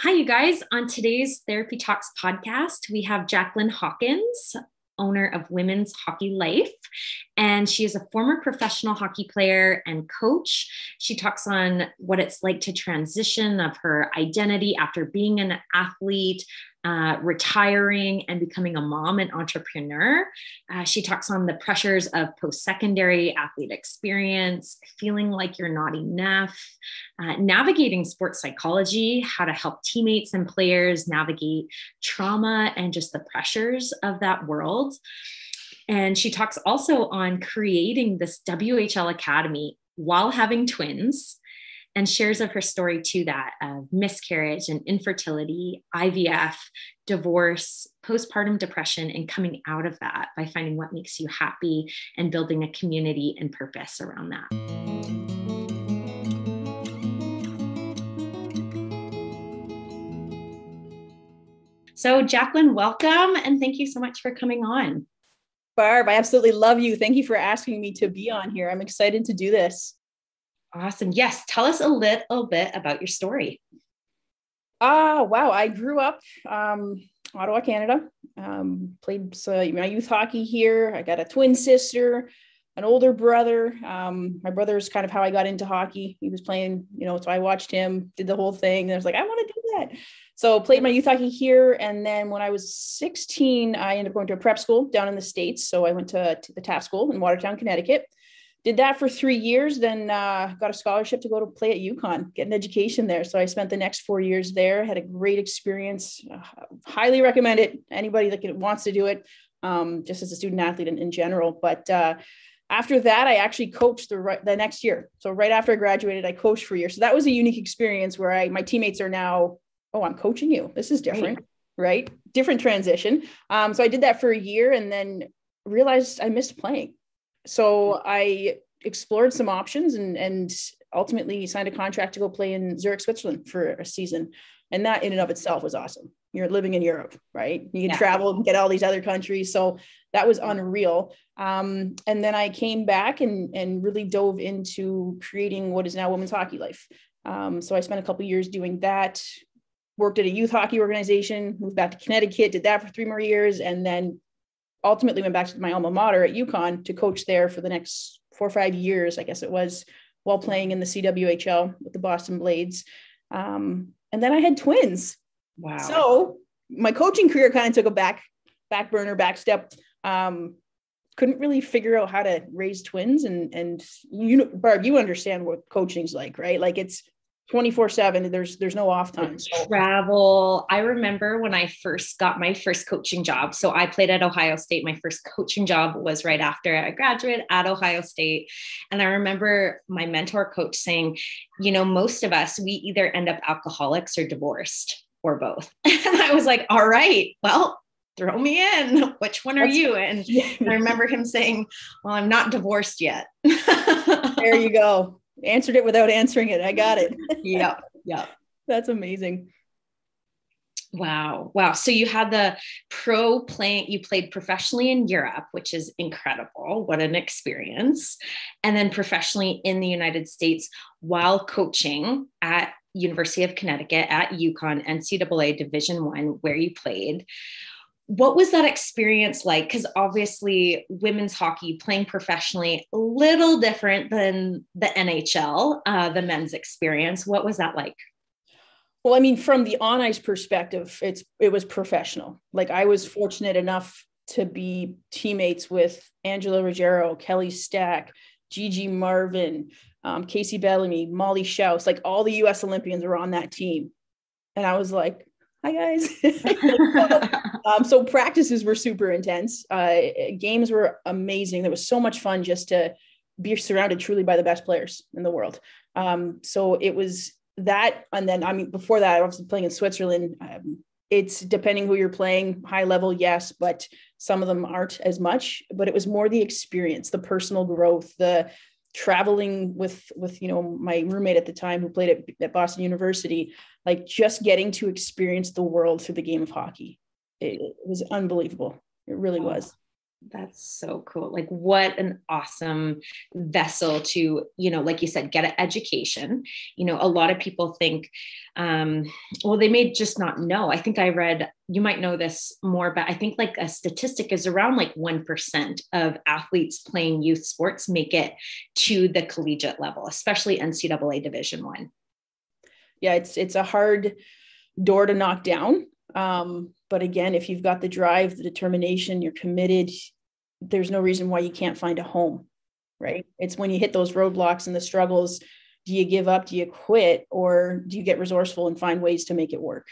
Hi, you guys. On today's Therapy Talks podcast, we have Jaclyn Hawkins, owner of Women's Hockey Life. And she is a former professional hockey player and coach. She talks on what it's like to transition of her identity after being an athlete, retiring and becoming a mom and entrepreneur. She talks on the pressures of post-secondary athlete experience, feeling like you're not enough, navigating sports psychology, how to help teammates and players navigate trauma and just the pressures of that world. And she talks also on creating this WHL Academy while having twins, and shares of her story to that of miscarriage and infertility, IVF, divorce, postpartum depression, and coming out of that by finding what makes you happy and building a community and purpose around that. So Jaclyn, welcome, and thank you so much for coming on. Barb, I absolutely love you. Thank you for asking me to be on here. I'm excited to do this. Awesome. Yes. Tell us a little bit about your story. Wow. I grew up Ottawa, Canada. Played my youth hockey here. I got a twin sister, an older brother. My brother is kind of how I got into hockey. He was playing, so I watched him, did the whole thing. And I was like, I want to do that. So played my youth hockey here. And then when I was 16, I ended up going to a prep school down in the States. So I went to the Taft School in Watertown, Connecticut. Did that for 3 years, then got a scholarship to go to play at UConn, get an education there. So I spent the next 4 years there, had a great experience. Highly recommend it. Anybody that wants to do it, just as a student athlete in general. But after that, I actually coached the next year. So right after I graduated, I coached for a year. So that was a unique experience where my teammates are now, oh, I'm coaching you. This is different, right? Different transition. So I did that for a year and then realized I missed playing. So I explored some options and ultimately signed a contract to go play in Zurich, Switzerland for a season. And that in and of itself was awesome. You're living in Europe, right? You can travel and get all these other countries. So that was unreal. And then I came back and really dove into creating what is now Women's Hockey Life. So I spent a couple of years doing that, worked at a youth hockey organization, moved back to Connecticut, did that for 3 more years, and then ultimately went back to my alma mater at UConn to coach there for the next 4 or 5 years, I guess it was, while playing in the CWHL with the Boston Blades. And then I had twins. Wow. So my coaching career kind of took a back step. Couldn't really figure out how to raise twins. And Barb, you understand what coaching's like, right? Like it's 24/7. There's no off time. So. Travel. I remember when I first got my first coaching job. So I played at Ohio State. My first coaching job was right after I graduated at Ohio State. And I remember my mentor coach saying, most of us, we either end up alcoholics or divorced or both. And I was like, all right, well, throw me in. Which one are you? And I remember him saying, well, I'm not divorced yet. There you go. Answered it without answering it. I got it. Yeah. That's amazing. Wow. So you had the you played professionally in Europe, which is incredible. What an experience. And then professionally in the United States while coaching at University of Connecticut at UConn NCAA Division I, where you played. What was that experience like? Because obviously women's hockey playing professionally, a little different than the NHL, the men's experience. What was that like? Well, I mean, from the on ice perspective, it was professional. Like I was fortunate enough to be teammates with Angela Ruggiero, Kelly Stack, Gigi Marvin, Casey Bellamy, Molly Schaus, like all the US Olympians were on that team. And I was like, hi guys. So practices were super intense. Games were amazing. There was so much fun just to be surrounded truly by the best players in the world. So it was that. And then, before that, I was playing in Switzerland. It's depending who you're playing, high level, yes, but some of them aren't as much, but it was more the experience, the personal growth, the traveling with my roommate at the time who played at Boston University, like just getting to experience the world through the game of hockey. It was unbelievable. It really was. That's so cool. Like what an awesome vessel to, like you said, get an education. A lot of people think, well, they may just not know. I think I read, you might know this more, but I think like a statistic is around like 1% of athletes playing youth sports make it to the collegiate level, especially NCAA Division I. Yeah, it's a hard door to knock down. But again, if you've got the drive, the determination, you're committed, there's no reason why you can't find a home, right? It's when you hit those roadblocks and the struggles, do you give up? Do you quit? Or do you get resourceful and find ways to make it work?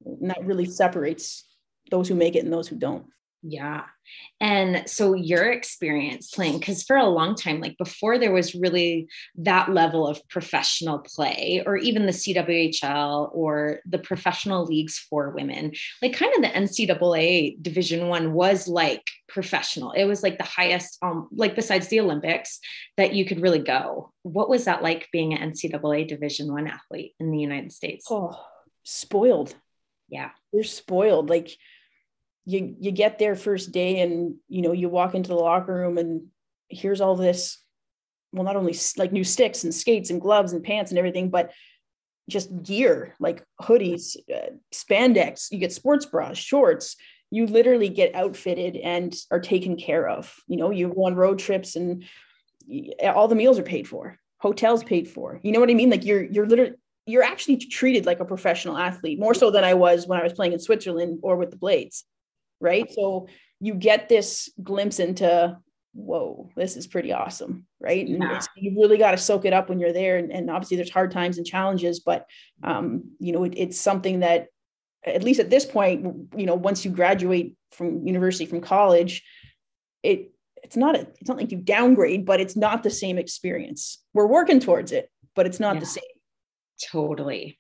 And that really separates those who make it and those who don't. Yeah. And so your experience playing, because for a long time, like before there was really that level of professional play or even the CWHL or the professional leagues for women, like kind of the NCAA Division I was like professional. It was like the highest, like besides the Olympics that you could really go. What was that like being an NCAA Division I athlete in the United States? Oh, spoiled. Yeah. You're spoiled. Like, you get there first day and, you walk into the locker room and here's all this, well, not only like new sticks and skates and gloves and pants and everything, but just gear, like hoodies, spandex, you get sports bras, shorts, you literally get outfitted and are taken care of. You go on road trips and all the meals are paid for, hotels paid for, you know what I mean? Like you're actually treated like a professional athlete, more so than I was when I was playing in Switzerland or with the Blades. Right. So you get this glimpse into, whoa, this is pretty awesome. Right. And you really got to soak it up when you're there. And obviously there's hard times and challenges, but it's something that, at least at this point, once you graduate from university, from college, it's not like you downgrade, but it's not the same experience. We're working towards it, but it's not the same. Totally.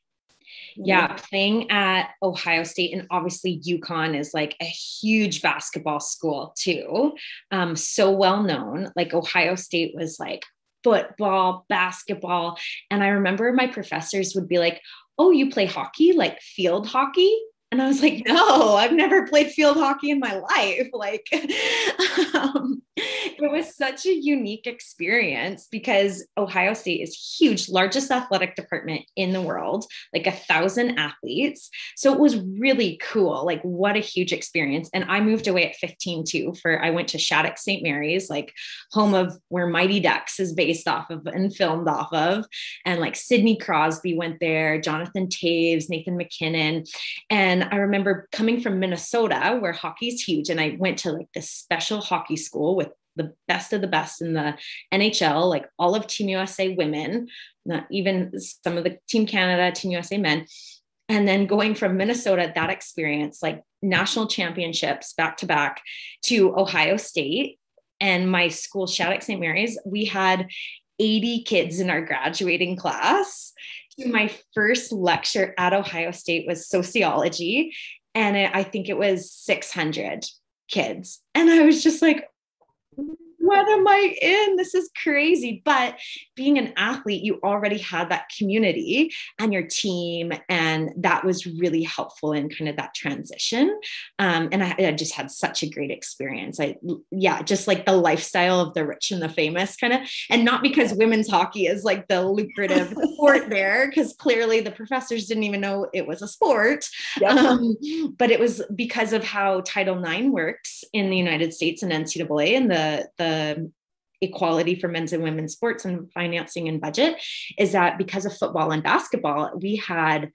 Yeah, playing at Ohio State, and obviously UConn is like a huge basketball school too. So well known. Like Ohio State was like football, basketball. And I remember my professors would be like, oh, you play hockey, like field hockey? And I was like, no, I've never played field hockey in my life. Like, it was such a unique experience because Ohio State is huge, largest athletic department in the world, like 1,000 athletes. So it was really cool. Like, what a huge experience. And I moved away at 15 too. I went to Shattuck St. Mary's, like home of where Mighty Ducks is based off of and filmed off of. And like Sidney Crosby went there, Jonathan Taves, Nathan McKinnon. And I remember coming from Minnesota where hockey's huge. And I went to like this special hockey school with the best of the best in the NHL, like all of Team USA women, not even some of the Team Canada, Team USA men. And then going from Minnesota, that experience, like national championships back to back, to Ohio State and my school, Shattuck St. Mary's, we had 80 kids in our graduating class. My first lecture at Ohio State was sociology, and I think it was 600 kids. And I was just like, what am I in? This is crazy. But being an athlete, you already had that community and your team. And that was really helpful in kind of that transition. And I just had such a great experience. Just like the lifestyle of the rich and the famous kind of, and not because women's hockey is like the lucrative sport there, because clearly the professors didn't even know it was a sport. Yep. But it was because of how Title IX works in the United States and NCAA and the equality for men's and women's sports and financing and budget, is that because of football and basketball, we had,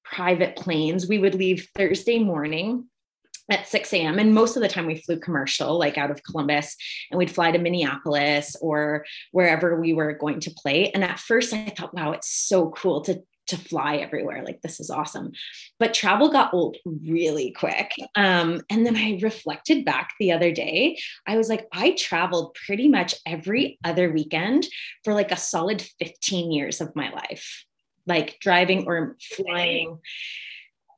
private planes. We would leave Thursday morning at 6 a.m. And most of the time we flew commercial, like out of Columbus, and we'd fly to Minneapolis or wherever we were going to play. And at first I thought, wow, it's so cool to fly everywhere. Like, this is awesome. But travel got old really quick. And then I reflected back the other day. I was like, I traveled pretty much every other weekend for like a solid 15 years of my life, like driving or flying.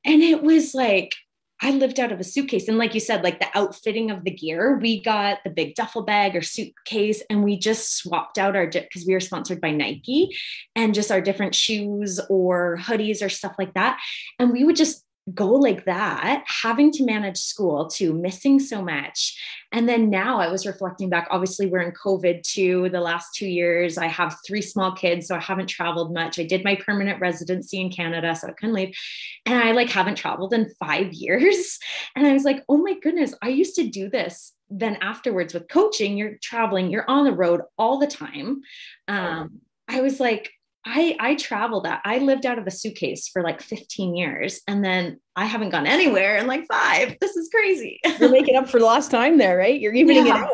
And it was like, I lived out of a suitcase. And like you said, like the outfitting of the gear, we got the big duffel bag or suitcase, and we just swapped out because we were sponsored by Nike, and just our different shoes or hoodies or stuff like that. And we would just go like that, having to manage school too, missing so much. And then now I was reflecting back, obviously we're in COVID too, the last 2 years. I have 3 small kids, so I haven't traveled much. I did my permanent residency in Canada, so I couldn't leave. And I like haven't traveled in 5 years. And I was like, oh my goodness, I used to do this. Then afterwards with coaching, you're traveling, you're on the road all the time. I was like, I traveled that. I lived out of a suitcase for like 15 years and then I haven't gone anywhere in like 5. This is crazy. You're making up for lost time there, right? You're evening it out.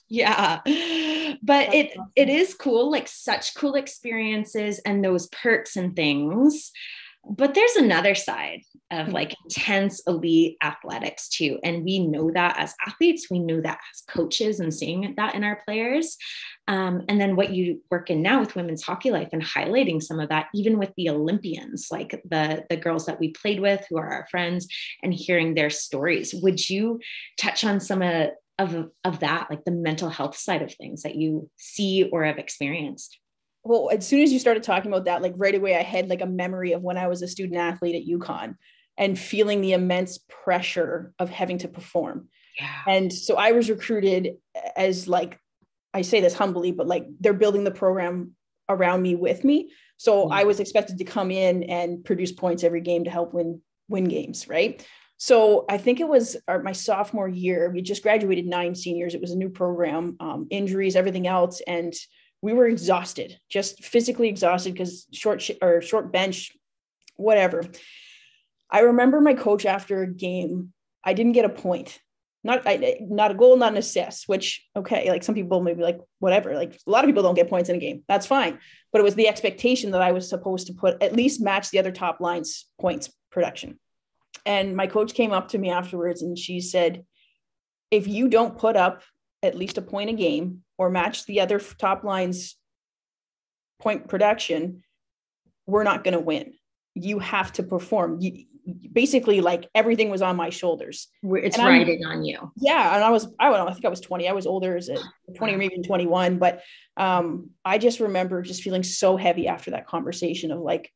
Yeah. But it is cool, like such cool experiences and those perks and things. But there's another side of like intense elite athletics too. And we know that as athletes, we know that as coaches and seeing that in our players. And then what you work in now with women's hockey life and highlighting some of that, even with the Olympians, like the girls that we played with who are our friends and hearing their stories. Would you touch on some of that, like the mental health side of things that you see or have experienced? Well, as soon as you started talking about that, like right away, I had like a memory of when I was a student athlete at UConn and feeling the immense pressure of having to perform. Yeah. And so I was recruited as like, I say this humbly, but like they're building the program around me with me. So I was expected to come in and produce points every game to help win games. Right. So I think it was my sophomore year. We just graduated 9 seniors. It was a new program, injuries, everything else. And we were exhausted, just physically exhausted because short bench, whatever. I remember my coach after a game, I didn't get a point, not a goal, not an assist, which, okay, like some people may be like, whatever, like a lot of people don't get points in a game. That's fine. But it was the expectation that I was supposed to at least match the other top line's points production. And my coach came up to me afterwards and she said, if you don't put up at least a point a game or match the other top line's point production, we're not going to win. You have to perform. Basically, like everything was on my shoulders. It's riding on you. Yeah. And I don't know, I think I was 20. I was older as a 20 or maybe even 21. But I just remember just feeling so heavy after that conversation of like,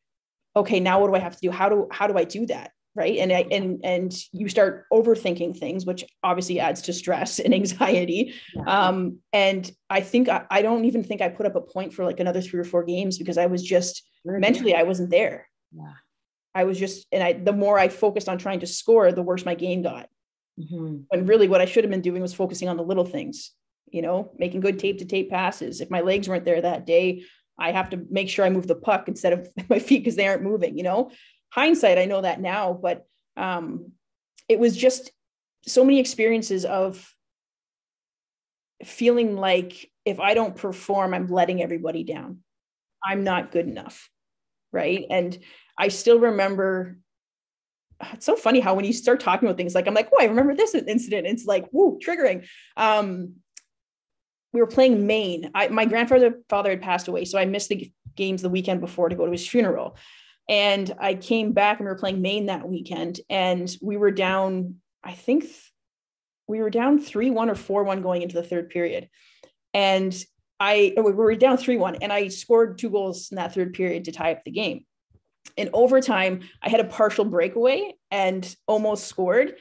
okay, now what do I have to do? How do I do that? Right. And you start overthinking things, which obviously adds to stress and anxiety. And I think I don't even think I put up a point for like another 3 or 4 games because I was just mentally, I wasn't there. Yeah. I was just, the more I focused on trying to score, the worse my game got. When really what I should have been doing was focusing on the little things, making good tape to tape passes. If my legs weren't there that day, I have to make sure I move the puck instead of my feet because they aren't moving, Hindsight, I know that now, but it was just so many experiences of feeling like if I don't perform, I'm letting everybody down. I'm not good enough. Right. And I still remember, it's so funny how when you start talking about things, like, I'm like, oh, I remember this incident. It's like, woo, triggering. We were playing Maine. My father had passed away. So I missed the games the weekend before to go to his funeral. And I came back and we were playing Maine that weekend and we were down, I think we were down 3-1 or 4-1 going into the third period. And we were down 3-1 and I scored 2 goals in that third period to tie up the game. In overtime, I had a partial breakaway and almost scored.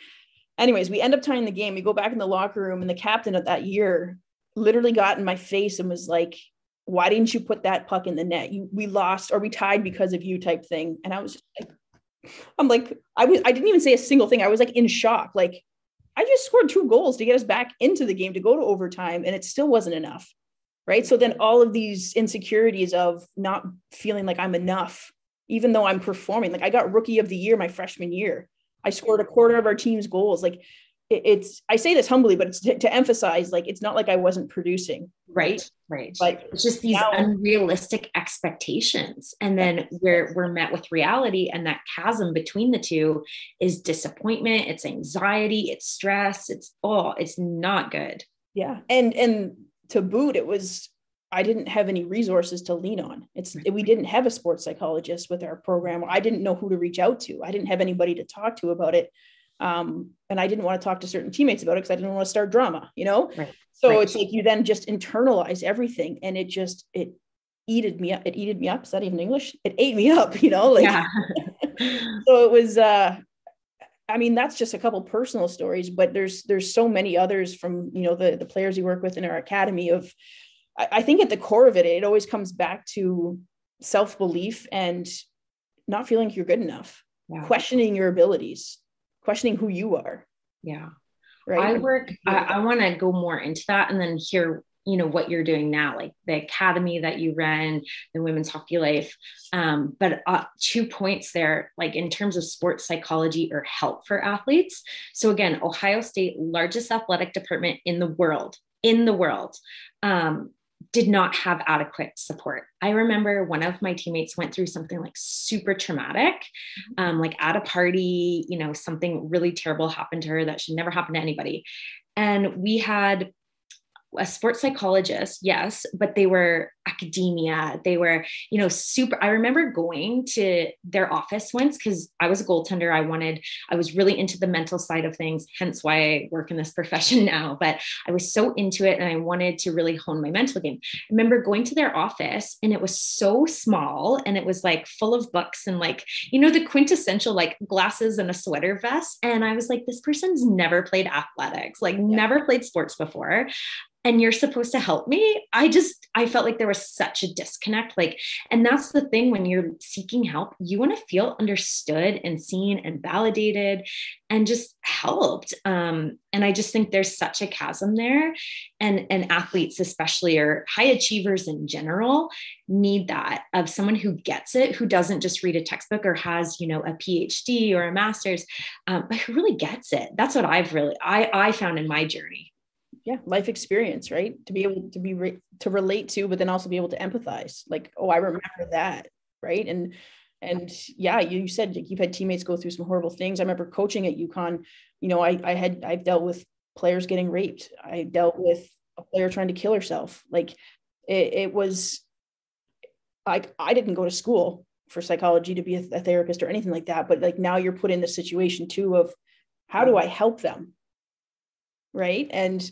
Anyways, we end up tying the game. We go back in the locker room and the captain of that year literally got in my face and was like, why didn't you put that puck in the net? We lost or we tied because of you type thing. And I was just like, I didn't even say a single thing. I was like in shock. Like I just scored 2 goals to get us back into the game to go to overtime. And it still wasn't enough. Right. So then all of these insecurities of not feeling like I'm enough, even though I'm performing, like I got rookie of the year, my freshman year, I scored a quarter of our team's goals. Like I say this humbly, but it's to emphasize, like, it's not like I wasn't producing. Right. But it's just these unrealistic expectations. And then we're met with reality. And that chasm between the two is disappointment. It's anxiety. It's stress. It's not good. Yeah. And to boot, I didn't have any resources to lean on. We didn't have a sports psychologist with our program. I didn't know who to reach out to. I didn't have anybody to talk to about it. And I didn't want to talk to certain teammates about it because I didn't want to start drama, Right. So it's like you then just internalize everything and it ate me up. It eated me up. Is that even English? It ate me up, like, yeah. So it was, I mean, that's just a couple personal stories, but there's so many others from, the players you work with in our academy of, I think at the core of it, it always comes back to self-belief and not feeling you're good enough, questioning your abilities, questioning who you are. Yeah. Right. I want to go more into that and then hear, what you're doing now, like the academy that you ran, the Women's Hockey Life. But 2 points there, like in terms of sports psychology or help for athletes. So again, Ohio State, largest athletic department in the world, did not have adequate support. I remember one of my teammates went through something like super traumatic, like at a party, something really terrible happened to her that should never happen to anybody. And we had a sports psychologist, yes, but they were academia. They were, super. I remember going to their office once because I was a goaltender. I was really into the mental side of things, hence why I work in this profession now. But I was so into it and I wanted to really hone my mental game. I remember going to their office and it was so small and it was like full of books and like, the quintessential like glasses and a sweater vest. And I was like, this person's never played athletics, like never played sports before. And you're supposed to help me. I felt like there was such a disconnect. Like, and that's the thing when you're seeking help, you want to feel understood and seen and validated and just helped. And I just think there's such a chasm there. And athletes, especially, or high achievers in general, need that of someone who gets it, who doesn't just read a textbook or has, a PhD or a master's, but who really gets it. That's what I found in my journey. Yeah, life experience, right? To be able to to relate to, but then also be able to empathize. Like, oh, I remember that, right? And yeah, you said you've had teammates go through some horrible things. I remember coaching at UConn. I've dealt with players getting raped. I dealt with a player trying to kill herself. Like, it was like I didn't go to school for psychology to be a therapist or anything like that. But like now you're put in the situation too of how do I help them, right? And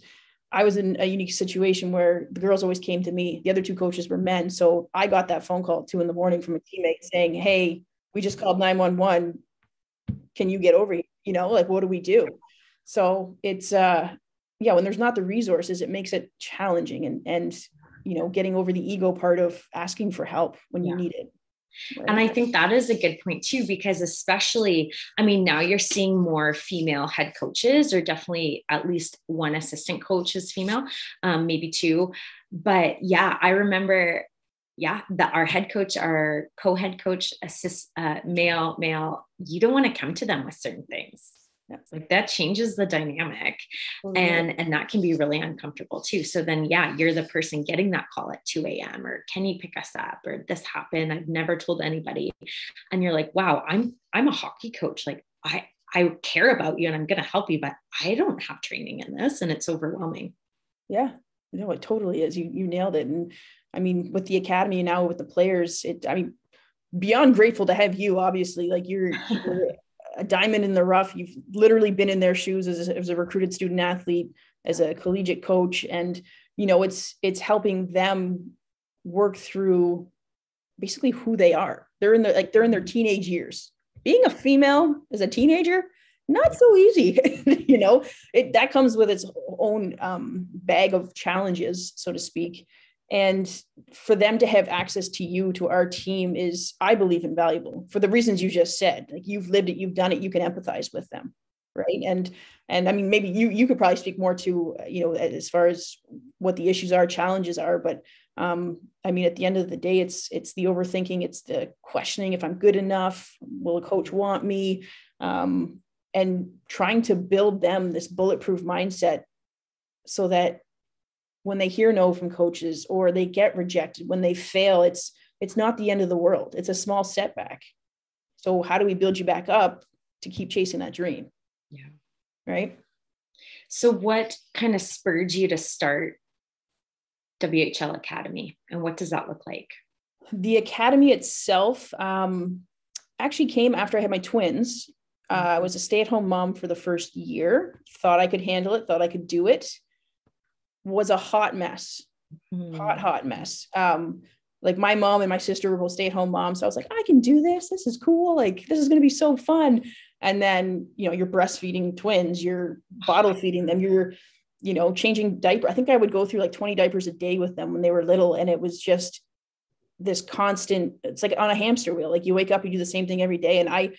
I was in a unique situation where the girls always came to me. The other two coaches were men. So I got that phone call at 2 a.m. from a teammate saying, hey, we just called 911. Can you get over here? Like, what do we do? So it's, when there's not the resources, it makes it challenging and getting over the ego part of asking for help when you need it. Right. And I think that is a good point too, because especially, now you're seeing more female head coaches, or definitely at least one assistant coach is female, maybe two. But yeah, I remember, that our head coach, our co-head coach, male, you don't want to come to them with certain things. Like that changes the dynamic, and that can be really uncomfortable too. So then, you're the person getting that call at 2 a.m. or can you pick us up, or this happened, I've never told anybody. And you're like, wow, I'm a hockey coach. Like I care about you and I'm going to help you, but I don't have training in this. And it's overwhelming. Yeah, no, it totally is. You nailed it. And with the academy now, with the players, beyond grateful to have you, obviously, like you're a diamond in the rough. You've literally been in their shoes as a recruited student athlete, as a collegiate coach. And, it's helping them work through basically who they are. They're in their teenage years. Being a female as a teenager, not so easy. That comes with its own bag of challenges, so to speak. And for them to have access to you, to our team, is, I believe, invaluable for the reasons you just said. Like, you've lived it, you've done it, you can empathize with them, right? And maybe you could probably speak more to, as far as what the issues are, challenges are. But at the end of the day, it's the overthinking, it's the questioning if I'm good enough, will a coach want me, and trying to build them this bulletproof mindset so that when they hear no from coaches or they get rejected, when they fail, it's not the end of the world. It's a small setback. So how do we build you back up to keep chasing that dream? Yeah. Right. So what kind of spurred you to start WHL Academy, and what does that look like? The academy itself actually came after I had my twins. I was a stay-at-home mom for the first year, thought I could handle it, thought I could do it. Was a hot mess, hot mess. Like, my mom and my sister were both stay-at-home moms. So I was like, I can do this. This is cool. Like, this is going to be so fun. And then, you're breastfeeding twins, you're bottle feeding them, you're, changing diaper. I think I would go through like 20 diapers a day with them when they were little. And it was just this constant, it's like on a hamster wheel. Like you wake up, you do the same thing every day. And I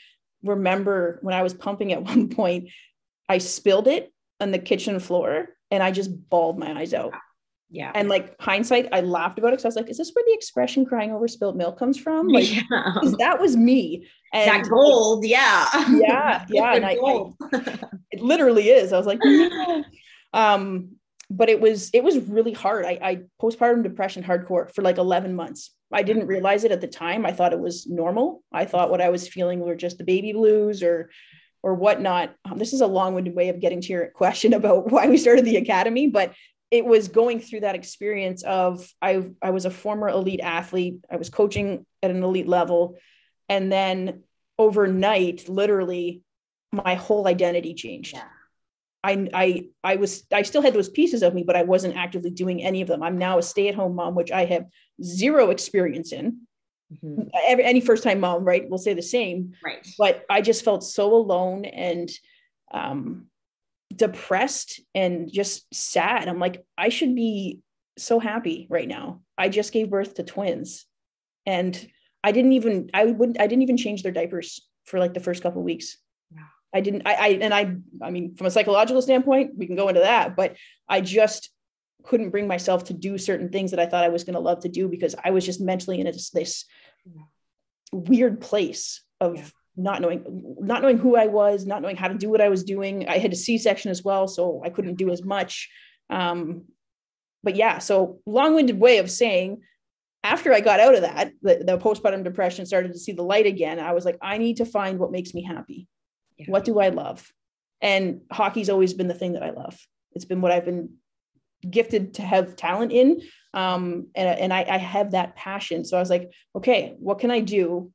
remember when I was pumping at one point, I spilled it on the kitchen floor and I just bawled my eyes out. Yeah. And like hindsight, I laughed about it because I was like, is this where the expression crying over spilled milk comes from? Like, because that was me. And that gold. Yeah. Yeah. Yeah. And gold. It literally is. I was like, no. But it was really hard. I postpartum depression hardcore for like 11 months. I didn't realize it at the time. I thought it was normal. I thought what I was feeling were just the baby blues or whatnot. This is a long-winded way of getting to your question about why we started the academy, but it was going through that experience of, I was a former elite athlete. I was coaching at an elite level. And then overnight, literally my whole identity changed. Yeah. I still had those pieces of me, but I wasn't actively doing any of them. I'm now a stay-at-home mom, which I have zero experience in. Mm-hmm. Any first-time mom, right, will say the same. Right. But I just felt so alone and depressed and just sad. I'm like, I should be so happy right now. I just gave birth to twins, and I didn't even change their diapers for like the first couple of weeks. I mean, from a psychological standpoint, we can go into that, but I just couldn't bring myself to do certain things that I thought I was going to love to do because I was just mentally in this weird place of not knowing who I was, not knowing how to do what I was doing. I had a C-section as well, so I couldn't do as much. But yeah, so long-winded way of saying, after I got out of that, the postpartum depression started to see the light again. I was like, I need to find what makes me happy. Yeah. What do I love? And hockey's always been the thing that I love. It's been what I've been gifted to have talent in. And I have that passion. So I was like, okay, what can I do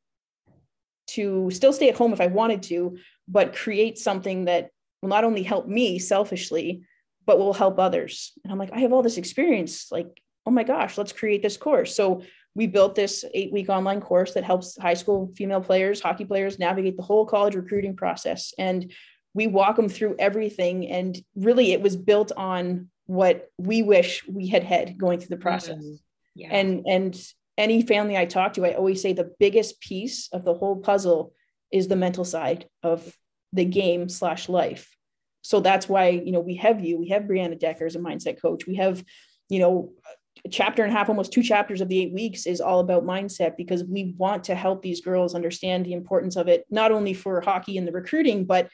to still stay at home if I wanted to, but create something that will not only help me selfishly, but will help others. And I'm like, I have all this experience. Like, oh my gosh, let's create this course. So we built this 8-week online course that helps high school female players, hockey players, navigate the whole college recruiting process. And we walk them through everything. And really, it was built on what we wish we had going through the process. Mm-hmm. Yeah. And any family I talk to, I always say the biggest piece of the whole puzzle is the mental side of the game / life. So that's why, we have Brianna Decker as a mindset coach. We have, a chapter and a half, almost 2 chapters of the 8 weeks is all about mindset, because we want to help these girls understand the importance of it, not only for hockey and the recruiting, but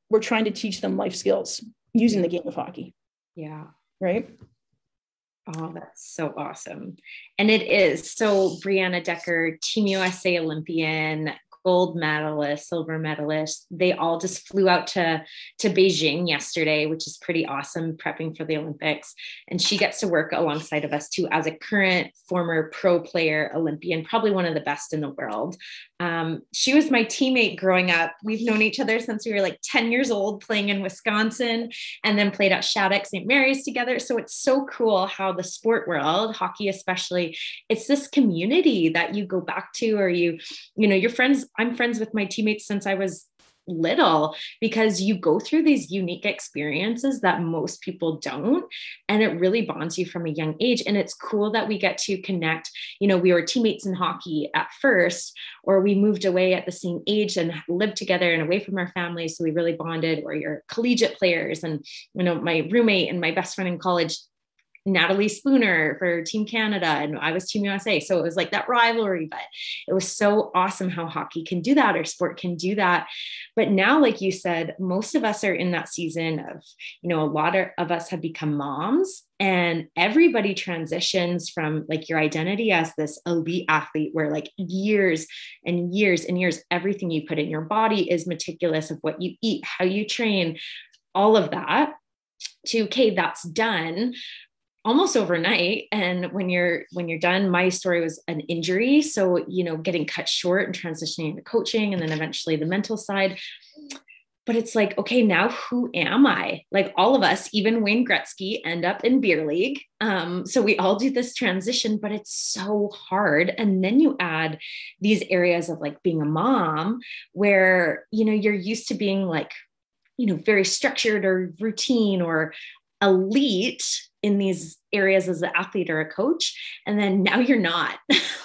we're trying to teach them life skills using the game of hockey. Yeah. Right. Oh, that's so awesome. And it is. So Brianna Decker, Team USA Olympian, gold medalist, silver medalist, they all just flew out to Beijing yesterday, which is pretty awesome, prepping for the Olympics. And she gets to work alongside of us too, as a current former pro player Olympian, probably one of the best in the world. She was my teammate growing up. We've known each other since we were like 10 years old, playing in Wisconsin, and then played at Shattuck St. Mary's together. So it's so cool how the sport world, hockey especially, it's this community that you go back to, or your friends. I'm friends with my teammates since I was little, because you go through these unique experiences that most people don't. And it really bonds you from a young age. And it's cool that we get to connect. We were teammates in hockey at first, or we moved away at the same age and lived together and away from our families. So we really bonded, or you're collegiate players. And, my roommate and my best friend in college, Natalie Spooner for Team Canada, and I was Team USA. So it was like that rivalry, but it was so awesome how hockey can do that, or sport can do that. But now, like you said, most of us are in that season of, a lot of us have become moms, and everybody transitions from like your identity as this elite athlete, where like years and years and years, everything you put in your body is meticulous, of what you eat, how you train, all of that, to, okay, that's done almost overnight. And when you're done, my story was an injury. So, getting cut short and transitioning into coaching, and then eventually the mental side. but it's like, okay, now who am I? Like all of us, even Wayne Gretzky, end up in beer league. So we all do this transition, but it's so hard. And then you add these areas of like being a mom where, you know, you're used to being like, you know, very structured or routine or elite in these areas as an athlete or a coach. And then now you're not.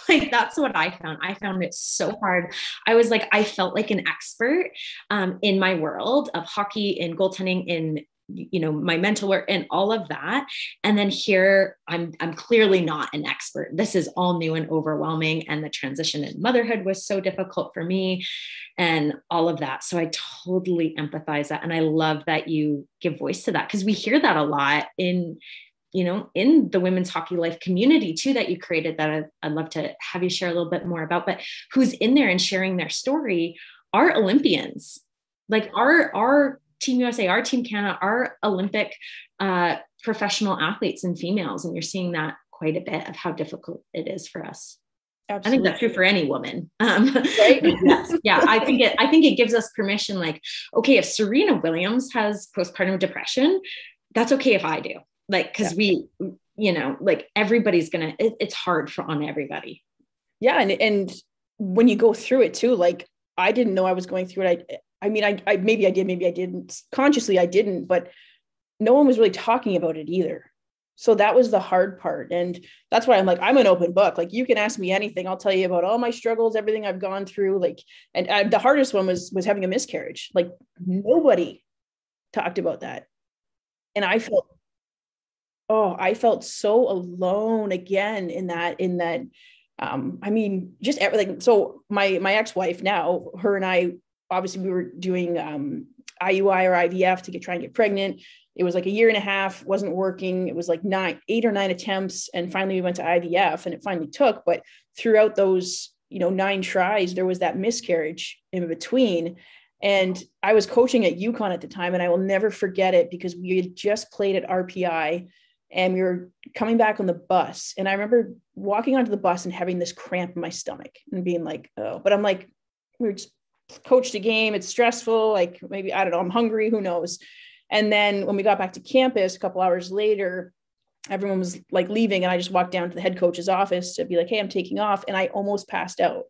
Like, that's what I found. I found it so hard. I was like, I felt like an expert in my world of hockey, in goaltending, in, you know, my mental work and all of that. And then here I'm clearly not an expert. This is all new and overwhelming. And the transition in motherhood was so difficult for me and all of that. So I totally empathize that. And I love that you give voice to that, because we hear that a lot in, you know, in the women's hockey life community too, that you created, that I'd love to have you share a little bit more about, but who's in there and sharing their story are Olympians, like our Team USA, our Team Canada, our Olympic professional athletes and females. And you're seeing that quite a bit of how difficult it is for us. Absolutely. I think that's true for any woman. Right? Yes. Yeah. I think it gives us permission. Like, okay, if Serena Williams has postpartum depression, that's okay if I do. Like, cause we, you know, like everybody's it's hard on everybody. Yeah. And when you go through it too, like I didn't know I was going through it. I mean, I maybe I did, maybe I didn't. Consciously, I didn't, but no one was really talking about it either. So that was the hard part. And that's why I'm like, I'm an open book. Like you can ask me anything. I'll tell you about all my struggles, everything I've gone through. Like, and the hardest one was having a miscarriage. Like nobody talked about that. And I felt so alone again in that, I mean, just everything. So my ex-wife now, her and I, obviously we were doing IUI or IVF to try and get pregnant. It was like a year and a half, wasn't working. It was like 8 or 9 attempts. And finally we went to IVF and it finally took, but throughout those, you know, 9 tries, there was that miscarriage in between. And I was coaching at UConn at the time, and I will never forget it because we had just played at RPI and we were coming back on the bus. And I remember walking onto the bus and having this cramp in my stomach and being like, oh, but I'm like, we're just coached a game. It's stressful. Like maybe, I don't know, I'm hungry, who knows? And then when we got back to campus a couple hours later, everyone was like leaving. And I just walked down to the head coach's office to be like, hey, I'm taking off. And I almost passed out.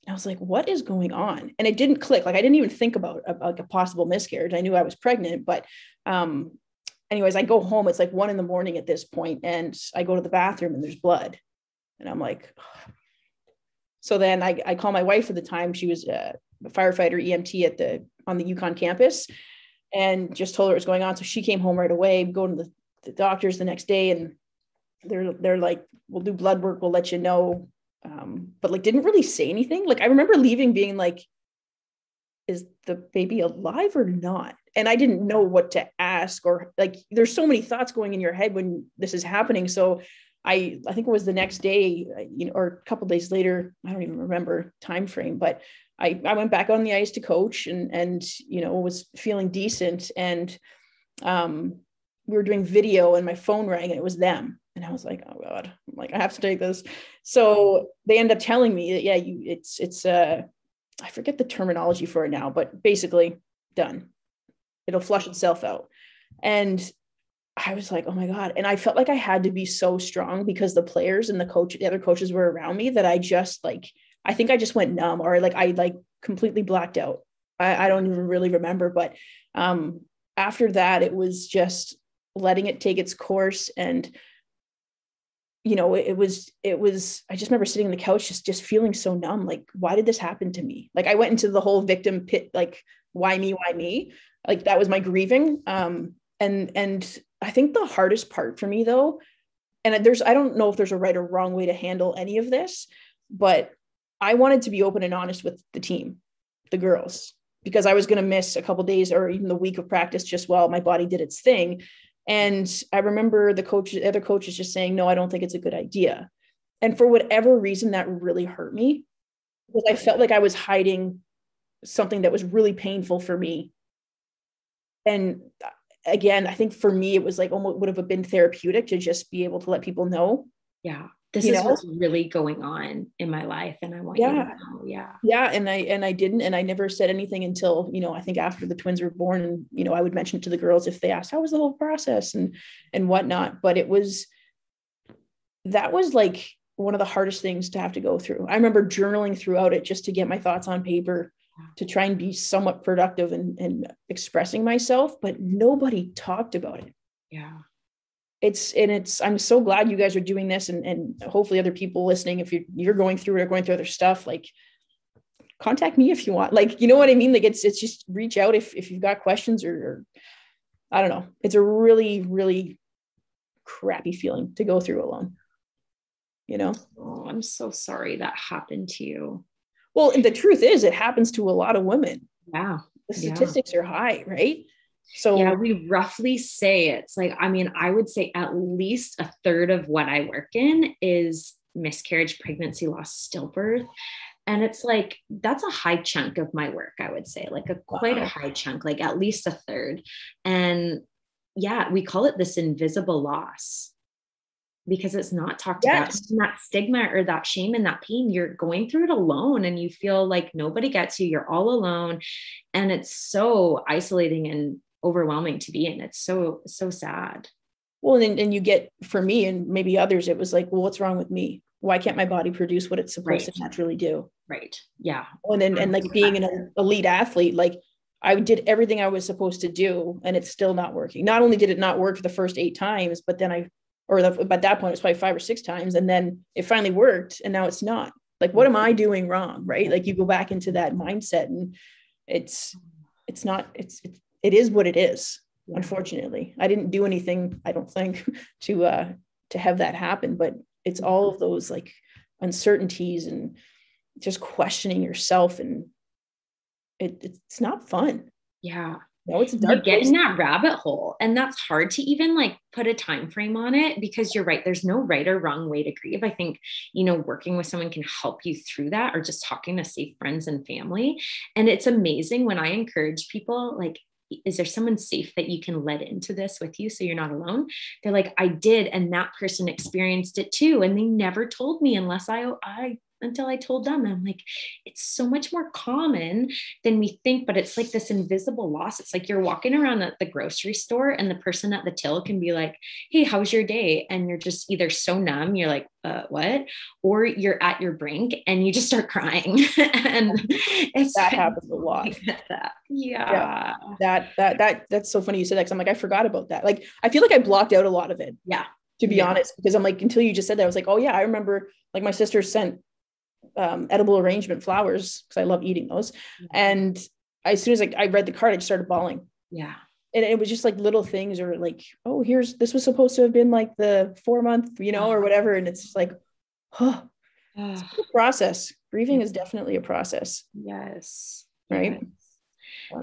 And I was like, what is going on? And it didn't click. Like I didn't even think about a possible miscarriage. I knew I was pregnant, but anyways, I go home. It's like 1 a.m. at this point, and I go to the bathroom and there's blood. And I'm like, oh. So then I call my wife at the time. She was a firefighter EMT on the UConn campus, and just told her what was going on. So she came home right away, going to the doctors the next day, and they're like, we'll do blood work. We'll let you know. But like, didn't really say anything. Like I remember leaving being like, is the baby alive or not? And I didn't know what to ask, or like, there's so many thoughts going in your head when this is happening. So I think it was the next day, you know, or a couple of days later, I don't even remember time frame, but I went back on the ice to coach and, you know, was feeling decent. And we were doing video and my phone rang and it was them. And I was like, oh God, I'm like, I have to take this. So they end up telling me that, yeah, it's I forget the terminology for it now, but basically done. It'll flush itself out. And I was like, oh my God. And I felt like I had to be so strong because the players and the other coaches were around me that I just like, I think I just went numb, or like, I like completely blacked out. I don't even really remember, but after that, it was just letting it take its course. And, you know, it was, I just remember sitting on the couch, just feeling so numb. Like, why did this happen to me? Like I went into the whole victim pit, like, why me? Like that was my grieving. And I think the hardest part for me though, and I don't know if there's a right or wrong way to handle any of this, but I wanted to be open and honest with the team, the girls, because I was going to miss a couple of days or even the week of practice just while my body did its thing. And I remember the other coaches just saying, no, I don't think it's a good idea. And for whatever reason, that really hurt me because I felt like I was hiding something that was really painful for me. And again, I think for me, it was like almost would have been therapeutic to just be able to let people know. Yeah. This is what's really going on in my life. And I want you to know. Yeah. Yeah. And I didn't, and I never said anything until, I think after the twins were born, and, I would mention it to the girls if they asked, how was the whole process and whatnot. But that was like one of the hardest things to have to go through. I remember journaling throughout it just to get my thoughts on paper, to try and be somewhat productive and expressing myself, but nobody talked about it. Yeah. I'm so glad you guys are doing this, and hopefully other people listening, if you're going through it or going through other stuff, like contact me if you want, like, you know what I mean? Like it's just reach out if you've got questions or I don't know. It's a really, really crappy feeling to go through alone, Oh, I'm so sorry that happened to you. Well, and the truth is it happens to a lot of women. Yeah. The statistics are high, right? So yeah, we roughly say it's like, I would say at least a third of what I work in is miscarriage, pregnancy loss, stillbirth. And it's like, that's a high chunk of my work, I would say, like quite a high chunk, like at least a third. And yeah, we call it this invisible loss because it's not talked about. And that stigma or that shame and that pain, you're going through it alone and you feel like nobody gets you, you're all alone. And it's so isolating and overwhelming to be in. It's so sad. Well, and you get, for me and maybe others, it was like, well, what's wrong with me? Why can't my body produce what it's supposed to naturally do? Right. Yeah. And like being an elite athlete, like I did everything I was supposed to do and it's still not working. Not only did it not work for the first 8 times, but then at that point, it's probably 5 or 6 times. And then it finally worked and now it's not. Like, what am I doing wrong? Right. Like you go back into that mindset and it is what it is. Yeah. Unfortunately, I didn't do anything, I don't think, to have that happen, but it's all of those like uncertainties and just questioning yourself, and it's not fun. Yeah. No, it's a dark place. You get in that rabbit hole, and that's hard to even like put a time frame on it, because you're right. There's no right or wrong way to grieve. I think, working with someone can help you through that, or just talking to safe friends and family. And it's amazing when I encourage people, like, is there someone safe that you can let into this with you so you're not alone? They're like, I did. And that person experienced it too. And they never told me until I told them. And I'm like, it's so much more common than we think, but it's like this invisible loss. It's like you're walking around at the grocery store and the person at the till can be like, hey, how's your day? And you're just either so numb, you're like, what? Or you're at your brink and you just start crying. And that happens a lot. Yeah. That's so funny you said that, because I'm like, I forgot about that. Like, I feel like I blocked out a lot of it. Yeah. To be honest, because I'm like, until you just said that, I was like, oh yeah, I remember, like, my sister sent edible arrangement flowers because I love eating those. And as soon as I read the card, I just started bawling. Yeah. And it was just like little things, or like, oh, this was supposed to have been like the 4-month, or whatever. And it's just like, it's a process. Grieving is definitely a process. Yes. Right. Yes.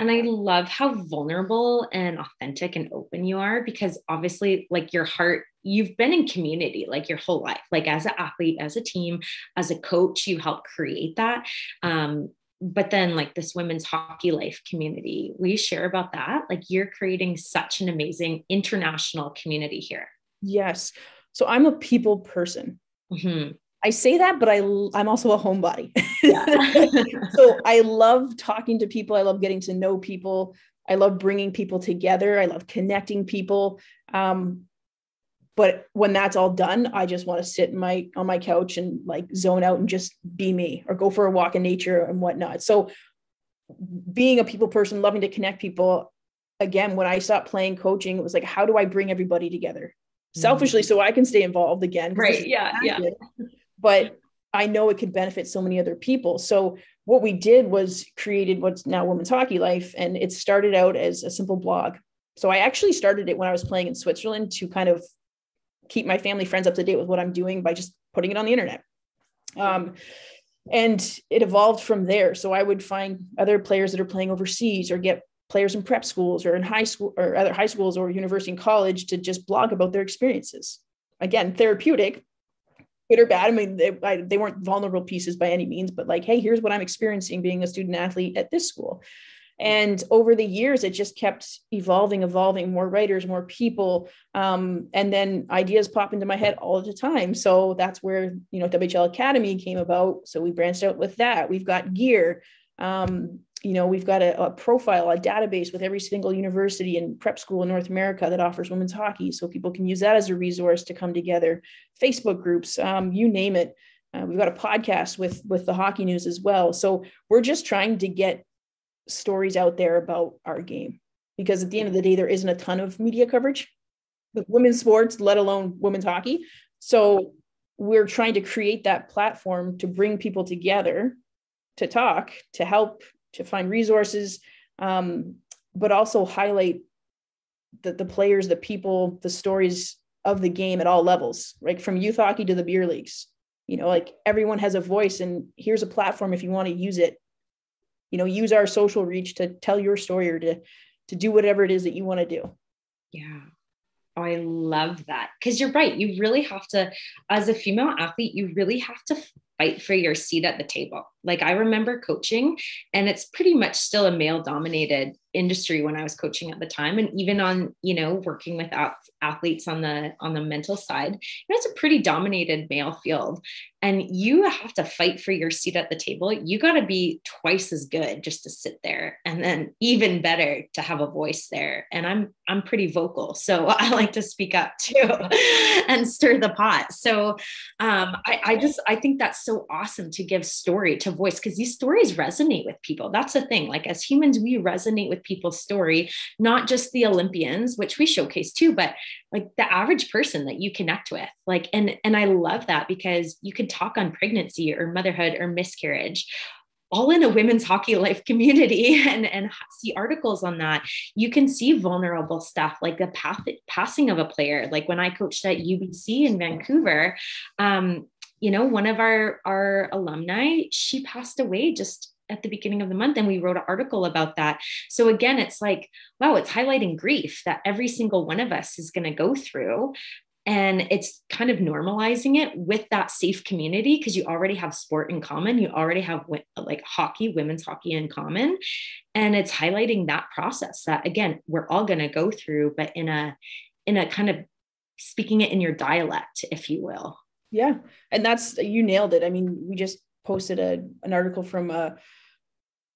And I love how vulnerable and authentic and open you are, because obviously, like, your heart, you've been in community like your whole life, like as an athlete, as a team, as a coach, you help create that. But then, like, this women's hockey life community, will you share about that? Like, you're creating such an amazing international community here. Yes. So I'm a people person. Mm-hmm. I say that, but I'm also a homebody. Yeah. So I love talking to people. I love getting to know people. I love bringing people together. I love connecting people. But when that's all done, I just want to sit on my couch and like zone out and just be me, or go for a walk in nature and whatnot. So being a people person, loving to connect people, again, when I stopped playing coaching, it was like, how do I bring everybody together? Selfishly, so I can stay involved again. Right. Yeah. But I know it could benefit so many other people. So what we did was created what's now Women's Hockey Life. And it started out as a simple blog. So I actually started it when I was playing in Switzerland to kind of keep my family, friends up to date with what I'm doing by just putting it on the internet. And it evolved from there. So I would find other players that are playing overseas, or get players in prep schools or in high school or other high schools or university and college to just blog about their experiences. Again, therapeutic, good or bad. I mean, they weren't vulnerable pieces by any means, but like, hey, here's what I'm experiencing being a student athlete at this school. And over the years, it just kept evolving, more writers, more people. And then ideas pop into my head all the time. So that's where, WHL Academy came about. So we branched out with that. We've got gear. We've got a profile, a database with every single university and prep school in North America that offers women's hockey. So people can use that as a resource to come together. Facebook groups, you name it. We've got a podcast with the hockey news as well. So we're just trying to get stories out there about our game, because at the end of the day, there isn't a ton of media coverage with women's sports, let alone women's hockey. So we're trying to create that platform to bring people together to talk, to help, to find resources, but also highlight the players, the people, the stories of the game at all levels, right? From youth hockey to the beer leagues, like everyone has a voice, and here's a platform if you want to use it. Use our social reach to tell your story or to do whatever it is that you want to do. Yeah. Oh, I love that. Because you're right. You really have to, as a female athlete, you really have to fight for your seat at the table. Like I remember coaching, and it's pretty much still a male dominated industry when I was coaching at the time. And even on, working with athletes on the mental side, it's a pretty dominated male field. And you have to fight for your seat at the table. You got to be twice as good just to sit there, and then even better to have a voice there. And I'm pretty vocal, so I like to speak up too and stir the pot. So I think that's so awesome to give story to voice, because these stories resonate with people. That's the thing. Like as humans, we resonate with people's story, not just the Olympians, which we showcase too, but like the average person that you connect with. Like, and I love that, because you could talk on pregnancy or motherhood or miscarriage all in a women's hockey life community and see articles on that. You can see vulnerable stuff like the passing of a player. Like when I coached at UBC in Vancouver, one of our alumni, she passed away just at the beginning of the month, and we wrote an article about that. So again, it's like, wow, it's highlighting grief that every single one of us is going to go through. And it's kind of normalizing it with that safe community, because you already have sport in common. You already have like hockey, women's hockey in common. And it's highlighting that process that, again, we're all going to go through, but in a kind of speaking it in your dialect, if you will. Yeah. And you nailed it. I mean, we just posted an article from a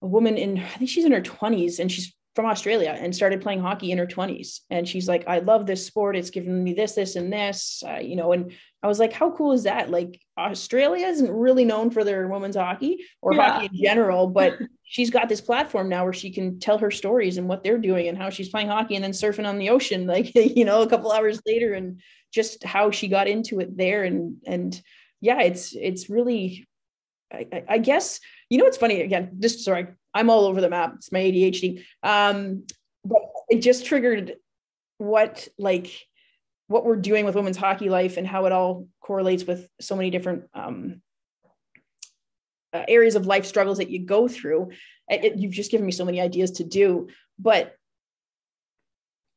woman I think she's in her 20s, and she's from Australia and started playing hockey in her 20s. And she's like, I love this sport. It's given me this, and this, and I was like, how cool is that? Like Australia isn't really known for their women's hockey or hockey in general, but she's got this platform now where she can tell her stories and what they're doing and how she's playing hockey and then surfing on the ocean, like, a couple hours later, and just how she got into it there. And yeah, it's really, I guess, it's funny again, just sorry, I'm all over the map. It's my ADHD. But it just triggered what we're doing with women's hockey life and how it all correlates with so many different areas of life struggles that you go through. You've just given me so many ideas to do. But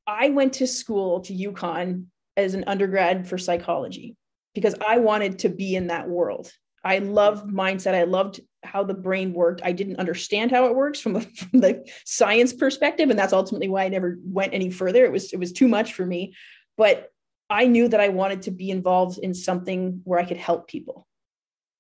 I went to school to UConn as an undergrad for psychology because I wanted to be in that world. I loved mindset. I loved how the brain worked. I didn't understand how it works from the science perspective. And that's ultimately why I never went any further. It was too much for me, but I knew that I wanted to be involved in something where I could help people.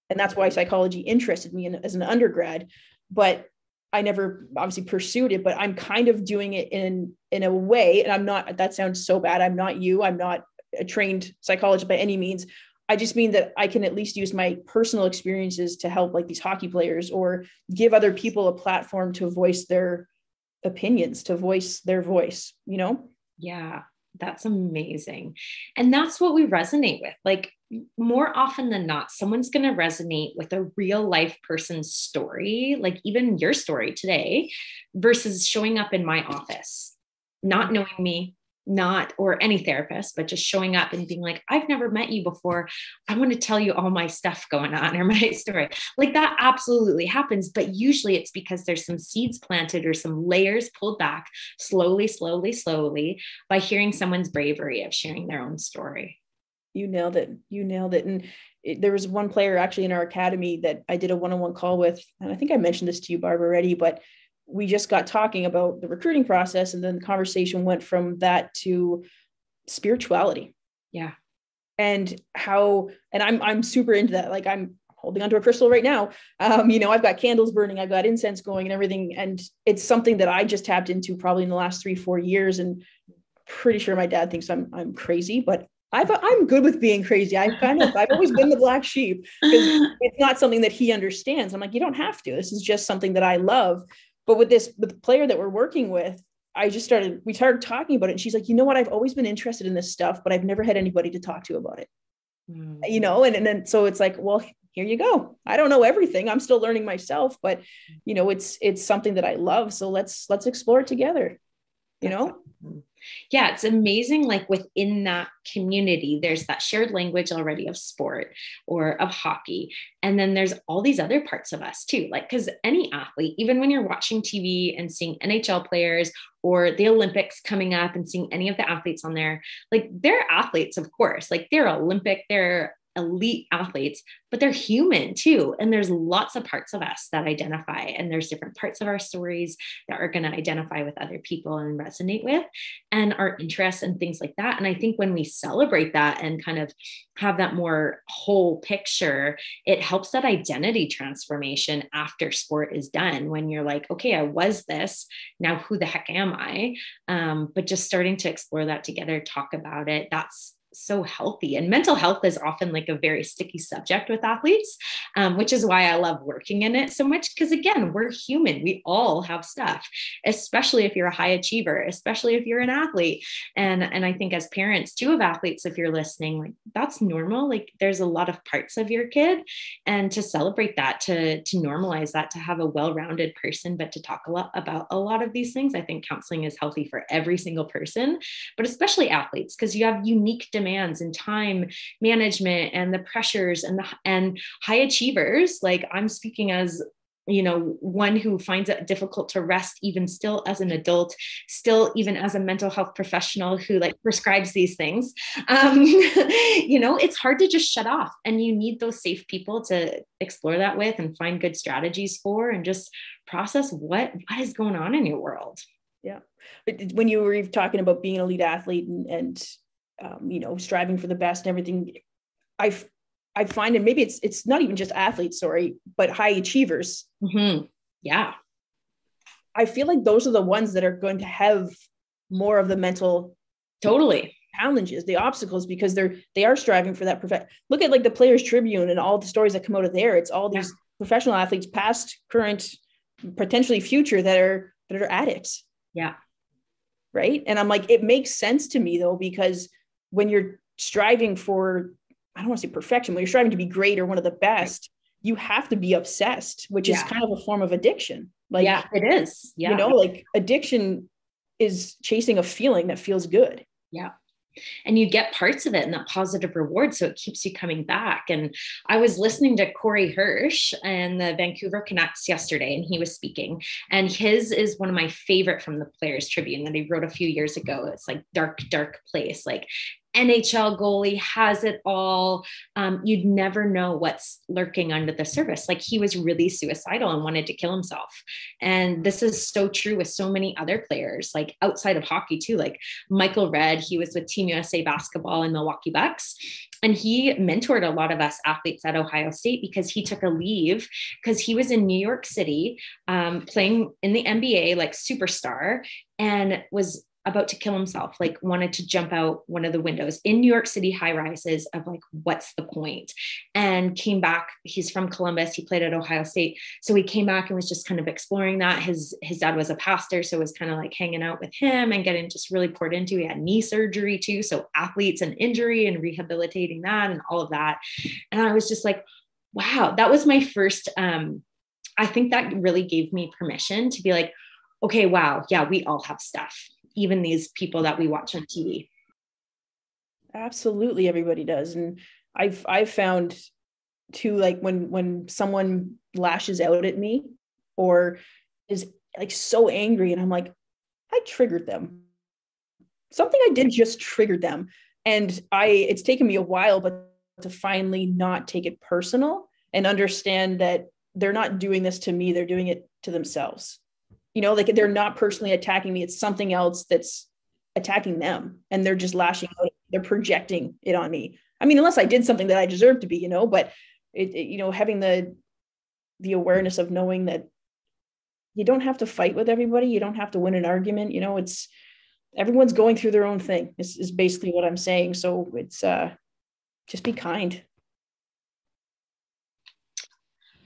And that's why psychology interested me as an undergrad, but I never obviously pursued it, but I'm kind of doing it in a way. And that sounds so bad. I'm not a trained psychologist by any means. I just mean that I can at least use my personal experiences to help like these hockey players or give other people a platform to voice their opinions, to voice their voice, Yeah, that's amazing. And that's what we resonate with. Like more often than not, someone's going to resonate with a real life person's story, like even your story today, versus showing up in my office, not knowing me, or any therapist, but just showing up and being like, I've never met you before. I want to tell you all my stuff going on or my story. Like that absolutely happens. But usually it's because there's some seeds planted or some layers pulled back slowly by hearing someone's bravery of sharing their own story. You nailed it. And there was one player actually in our academy that I did a one-on-one call with. And I think I mentioned this to you, Barb, already, but we just got talking about the recruiting process, and then the conversation went from that to spirituality. Yeah. And I'm super into that. Like, I'm holding onto a crystal right now. I've got candles burning, I've got incense going and everything. And it's something that I just tapped into probably in the last 3-4 years. And pretty sure my dad thinks I'm crazy, but I'm good with being crazy. I've always been the black sheep, because it's not something that he understands. I'm like, you don't have to. This is just something that I love. But with the player that we're working with, we started talking about it. And she's like, you know what? I've always been interested in this stuff, but I've never had anybody to talk to about it. And then, so it's like, well, here you go. I don't know everything. I'm still learning myself, but it's something that I love. So let's explore it together. Awesome. Yeah, it's amazing. Like, within that community, there's that shared language already of sport or of hockey. And then there's all these other parts of us too. Like, because any athlete, even when you're watching TV and seeing NHL players or the Olympics coming up and seeing any of the athletes on there, like, they're athletes, of course, like they're Olympic, they're elite athletes, but they're human too. And there's lots of parts of us that identify, and there's different parts of our stories that are going to identify with other people and resonate with, and our interests and things like that. And I think when we celebrate that and kind of have that more whole picture, it helps that identity transformation after sport is done, when you're like, okay, I was this, now who the heck am I? But just starting to explore that together, talk about it, that's so healthy. And mental health is often like a very sticky subject with athletes, which is why I love working in it so much. Because again, we're human. We all have stuff, especially if you're a high achiever, especially if you're an athlete. And I think as parents too of athletes, if you're listening, like, that's normal. Like, there's a lot of parts of your kid, and to celebrate that, to normalize that, to have a well-rounded person, but to talk a lot about a lot of these things. I think counseling is healthy for every single person, but especially athletes, because you have unique demands and time management and the pressures and high achievers. Like, I'm speaking as one who finds it difficult to rest, even still as an adult, still even as a mental health professional who like prescribes these things. It's hard to just shut off, and you need those safe people to explore that with and find good strategies for, and just process what is going on in your world. Yeah. When you were talking about being an elite athlete and striving for the best and everything, I find, and maybe it's not even just athletes, but high achievers. Mm-hmm. Yeah. I feel like those are the ones that are going to have more of the mental totally challenges, the obstacles, because they are striving for that perfect. Look at like the Players Tribune and all the stories that come out of there. It's all these professional athletes, past, current, potentially future, that are addicts. Yeah. Right. And I'm like, it makes sense to me though, because when you're striving for, I don't want to say perfection, when you're striving to be great or one of the best, you have to be obsessed, which is kind of a form of addiction. Like, yeah, it is. Yeah. Like addiction is chasing a feeling that feels good. Yeah. And you get parts of it and that positive reward. So it keeps you coming back. And I was listening to Corey Hirsch and the Vancouver Canucks yesterday, and he was speaking, and his is one of my favorite from the Players Tribune that he wrote a few years ago. It's like dark place, like NHL goalie has it all. You'd never know what's lurking under the surface. Like, he was really suicidal and wanted to kill himself. And this is so true with so many other players, like outside of hockey too. Like Michael Redd, he was with Team USA basketball in Milwaukee Bucks. And he mentored a lot of us athletes at Ohio State, because he took a leave because he was in New York City playing in the NBA, like superstar, and was about to kill himself, like wanted to jump out one of the windows in New York City high rises, of like, what's the point? And came back. He's from Columbus. He played at Ohio State. So he came back and was just kind of exploring that. His dad was a pastor, so was kind of like hanging out with him and getting just really poured into. He had knee surgery too. So athletes and injury and rehabilitating that and all of that. And I was just like, wow, that was my first, I think that really gave me permission to be like, okay, wow, yeah, we all have stuff. Even these people that we watch on TV. Absolutely. Everybody does. And I've found too, like when someone lashes out at me or is like so angry, and I'm like, I triggered them. Something I did just triggered them. And it's taken me a while, but to finally not take it personal and understand that they're not doing this to me. They're doing it to themselves. like they're not personally attacking me. It's something else that's attacking them, and they're just lashing out. They're projecting it on me. I mean, unless I did something that I deserve to be, but having the awareness of knowing that you don't have to fight with everybody. You don't have to win an argument. It's everyone's going through their own thing is basically what I'm saying. So it's just be kind.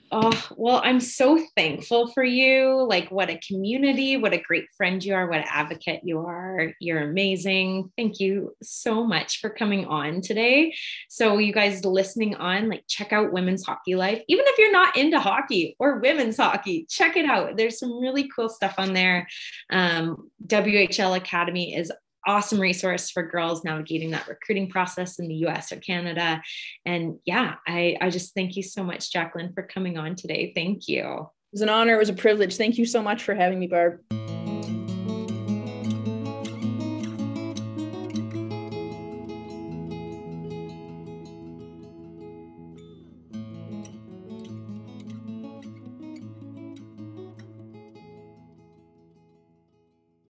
Oh, well, I'm so thankful for you. Like, what a community, what a great friend you are, what an advocate you are. You're amazing. Thank you so much for coming on today. So, you guys listening on, like, check out Women's Hockey Life. Even if you're not into hockey or women's hockey, check it out. There's some really cool stuff on there. WHL Academy is awesome resource for girls navigating that recruiting process in the US or Canada. And yeah, I just thank you so much, Jaclyn, for coming on today. Thank you. It was an honor. It was a privilege. Thank you so much for having me, Barb.